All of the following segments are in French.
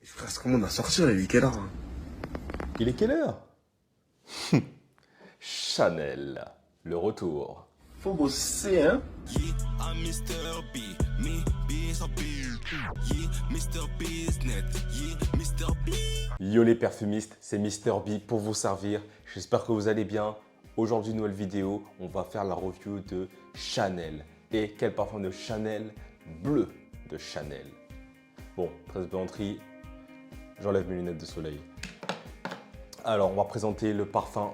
Frère, c'est comment on a sorti là, il est quelle heure? Il est quelle heure? Chanel, le retour. Faut bosser, hein? Yeah, I'm Mr. B, me business yeah, Mr. Business, yeah, Mr. B. Yo les perfumistes, c'est Mister B pour vous servir. J'espère que vous allez bien. Aujourd'hui, nouvelle vidéo, on va faire la review de Chanel. Et quel parfum de Chanel? Bleu de Chanel. Bon, trêve de plaisanterie, j'enlève mes lunettes de soleil. Alors, on va présenter le parfum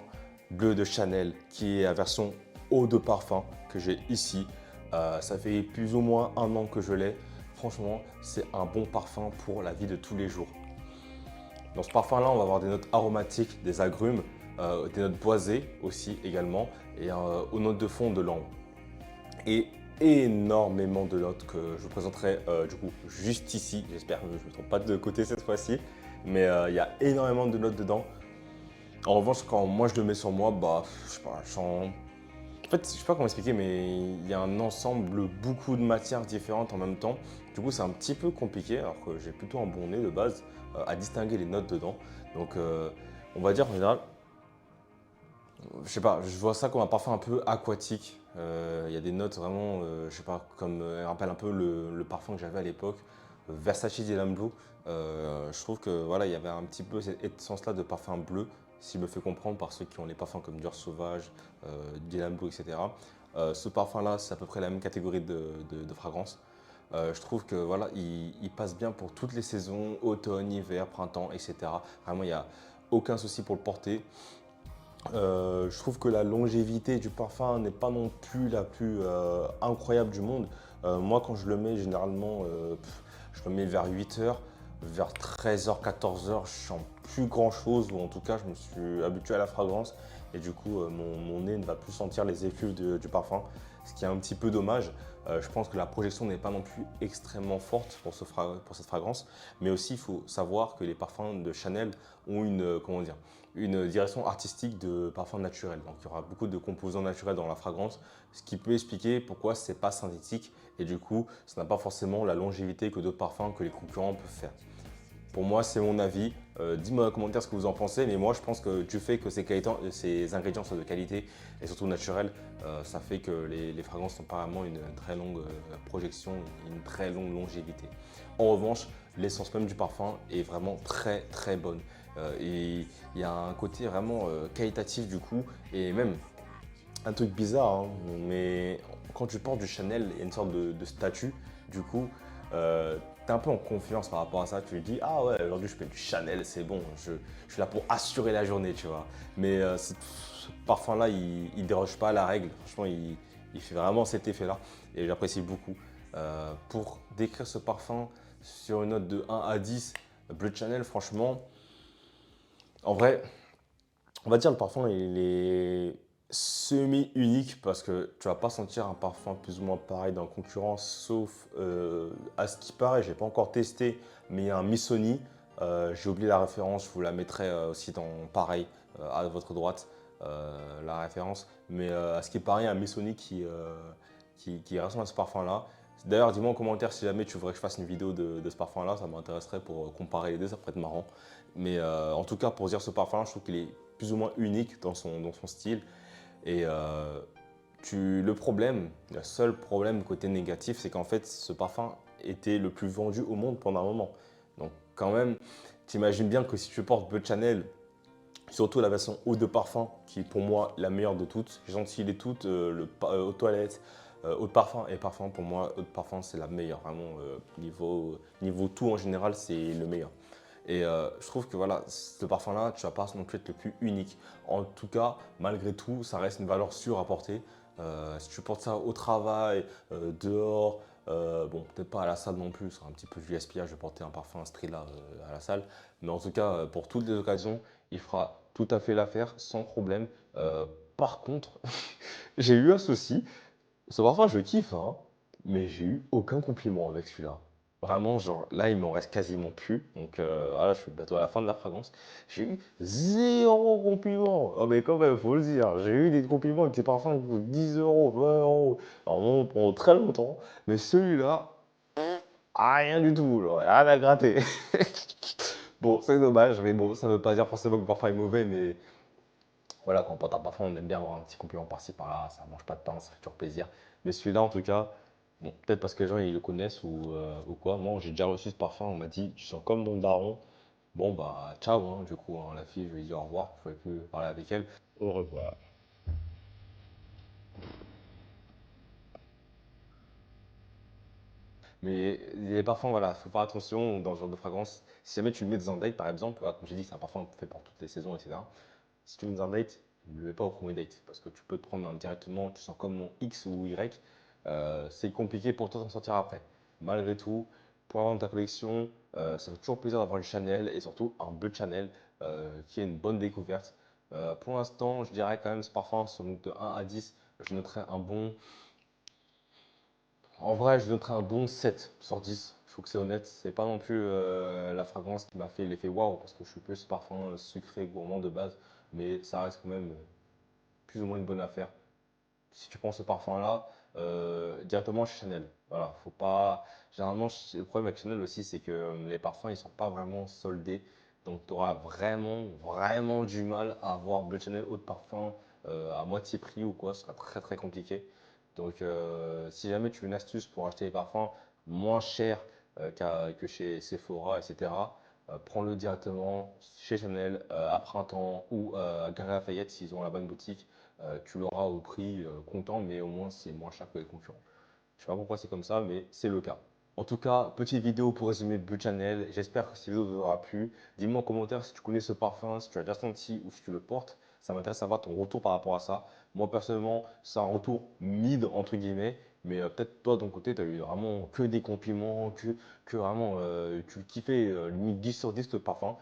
bleu de Chanel qui est la version eau de parfum que j'ai ici. Ça fait plus ou moins un an que je l'ai. Franchement, c'est un bon parfum pour la vie de tous les jours. Dans ce parfum-là, on va avoir des notes aromatiques, des agrumes, des notes boisées aussi également et aux notes de fond de l'ambre. Et énormément de notes que je vous présenterai du coup juste ici. J'espère que je ne me trompe pas de côté cette fois-ci. Mais il y a énormément de notes dedans. En revanche, quand moi je le mets sur moi, bah, je sais pas, je sens... En fait, je sais pas comment expliquer, mais il y a un ensemble, beaucoup de matières différentes en même temps. Du coup, c'est un petit peu compliqué, alors que j'ai plutôt un bon nez de base, à distinguer les notes dedans. Donc, on va dire en général, je sais pas, je vois ça comme un parfum un peu aquatique. Il y a des notes vraiment, je sais pas, comme, elle rappelle un peu le parfum que j'avais à l'époque, Versace Dylan Blue. Je trouve que voilà, il y avait un petit peu cette essence-là de parfum bleu, s'il me fait comprendre par ceux qui ont les parfums comme Dior Sauvage, Dylan Blue, etc. Ce parfum-là, c'est à peu près la même catégorie de fragrance. Je trouve que voilà, il passe bien pour toutes les saisons, automne, hiver, printemps, etc. Vraiment, il n'y a aucun souci pour le porter. Je trouve que la longévité du parfum n'est pas non plus la plus incroyable du monde. Moi, quand je le mets, généralement, je le mets vers 8 heures, vers 13 h, 14 h, je sens plus grand chose, ou en tout cas, je me suis habitué à la fragrance, et du coup, mon nez ne va plus sentir les effluves du parfum, ce qui est un petit peu dommage. Je pense que la projection n'est pas non plus extrêmement forte pour cette fragrance, mais aussi, il faut savoir que les parfums de Chanel ont comment dire, une direction artistique de parfum naturel. Donc, il y aura beaucoup de composants naturels dans la fragrance, ce qui peut expliquer pourquoi ce n'est pas synthétique et du coup, ça n'a pas forcément la longévité que d'autres parfums que les concurrents peuvent faire. Pour moi, c'est mon avis. Dites-moi dans les commentaires ce que vous en pensez, mais moi, je pense que du fait que ces ingrédients soient de qualité et surtout naturels, ça fait que les fragrances ont apparemment une très longue projection, une très longue longévité. En revanche, l'essence même du parfum est vraiment très très bonne. Et il y a un côté vraiment qualitatif du coup, et même un truc bizarre, hein, mais quand tu portes du Chanel, il y a une sorte de statut. Du coup, tu es un peu en confiance par rapport à ça. Tu te dis, ah ouais, aujourd'hui je mets du Chanel, c'est bon, je suis là pour assurer la journée, tu vois. Mais ce parfum-là, il ne déroge pas à la règle. Franchement, il fait vraiment cet effet-là et j'apprécie beaucoup. Pour décrire ce parfum sur une note de 1 à 10, Bleu de Chanel, franchement, en vrai, on va dire le parfum, il est semi-unique parce que tu vas pas sentir un parfum plus ou moins pareil d'un concurrent, sauf à ce qui paraît, j'ai pas encore testé, mais il y a un Missoni, j'ai oublié la référence, je vous la mettrai aussi dans pareil à votre droite, la référence, mais à ce qui paraît, il y a un Missoni qui ressemble à ce parfum-là. D'ailleurs, dis-moi en commentaire si jamais tu voudrais que je fasse une vidéo de ce parfum-là, ça m'intéresserait pour comparer les deux, ça pourrait être marrant. Mais en tout cas, pour dire ce parfum-là, je trouve qu'il est plus ou moins unique dans son style. Et le seul problème côté négatif, c'est qu'en fait, ce parfum était le plus vendu au monde pendant un moment. Donc quand même, t'imagines bien que si tu portes Bleu de Chanel, surtout la version eau de parfum, qui est pour moi la meilleure de toutes, gentille les toutes, aux toilettes, eau de parfum et parfum, pour moi, eau de parfum, c'est la meilleure. Vraiment, niveau tout en général, c'est le meilleur. Et je trouve que voilà, ce parfum-là, tu vas pas non plus être le plus unique. En tout cas, malgré tout, ça reste une valeur sûre à porter. Si tu portes ça au travail, dehors, bon, peut-être pas à la salle non plus, c'est un petit peu du gaspillage de porter un parfum à ce prix-là à la salle. Mais en tout cas, pour toutes les occasions, il fera tout à fait l'affaire sans problème. Par contre, j'ai eu un souci. Ce parfum, je kiffe, hein, mais j'ai eu aucun compliment avec celui-là. Vraiment, genre là, il m'en reste quasiment plus. Donc voilà, je suis bientôt à la fin de la fragrance. J'ai eu zéro compliment. Oh, mais quand même, faut le dire. J'ai eu des compliments avec des parfums qui coûtent 10 euros, 20 euros. Vraiment, pendant très longtemps. Mais celui-là, ah, rien du tout. Genre, rien à gratter. c'est dommage, mais bon, ça ne veut pas dire forcément que le parfum est mauvais, mais voilà, quand on porte un parfum, on aime bien avoir un petit compliment par-ci par-là, ça mange pas de pain, ça fait toujours plaisir. Mais celui-là, en tout cas, bon, peut-être parce que les gens ils le connaissent ou quoi. Moi, j'ai déjà reçu ce parfum, on m'a dit, tu sens comme mon daron. Bon, bah, ciao, hein, du coup, hein, la fille, je lui ai dit au revoir, je ne pouvais plus parler avec elle. Au revoir. Mais les parfums, voilà, faut faire attention dans ce genre de fragrance. Si jamais tu le mets dans un date, par exemple, voilà, comme j'ai dit, c'est un parfum fait pour toutes les saisons, etc. Si tu le mets dans un date, ne le mets pas au premier date. Parce que tu peux te prendre directement, tu sens comme mon X ou Y. C'est compliqué pour toi d'en sortir après. Malgré tout, pour avoir dans ta collection, ça fait toujours plaisir d'avoir une Chanel et surtout un bleu de Chanel qui est une bonne découverte. Pour l'instant, je dirais quand même ce parfum, sur une note de 1 à 10, je noterais un bon. En vrai, je noterais un bon 7 sur 10. Je trouve que c'est honnête. C'est pas non plus la fragrance qui m'a fait l'effet waouh, parce que je suis plus parfum sucré, gourmand de base. Mais ça reste quand même plus ou moins une bonne affaire. Si tu prends ce parfum-là, directement chez Chanel. Voilà, faut pas. Généralement, le problème avec Chanel aussi, c'est que les parfums, ils sont pas vraiment soldés. Donc, tu auras vraiment, vraiment du mal à avoir Bleu de Chanel haut de parfum à moitié prix ou quoi. Ce sera très, très compliqué. Donc, si jamais tu veux une astuce pour acheter des parfums moins chers que chez Sephora, etc., prends-le directement chez Chanel à Printemps ou à Galeries Lafayette s'ils ont la bonne boutique. Tu l'auras au prix comptant, mais au moins c'est moins cher que les concurrents. Je sais pas pourquoi c'est comme ça, mais c'est le cas. En tout cas, petite vidéo pour résumer Bleu Chanel. J'espère que cette vidéo vous aura plu. Dis-moi en commentaire si tu connais ce parfum, si tu as déjà senti ou si tu le portes. Ça m'intéresse d'avoir ton retour par rapport à ça. Moi, personnellement, c'est un retour mid, entre guillemets. Mais peut-être toi, de ton côté, tu as eu vraiment que des compliments, que vraiment tu kiffais limite 10 sur 10 le parfum.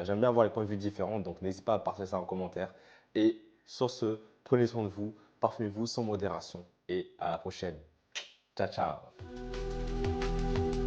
J'aime bien avoir les points de vue différents, donc n'hésite pas à partager ça en commentaire. Et sur ce, prenez soin de vous, parfumez-vous sans modération et à la prochaine. Ciao, ciao.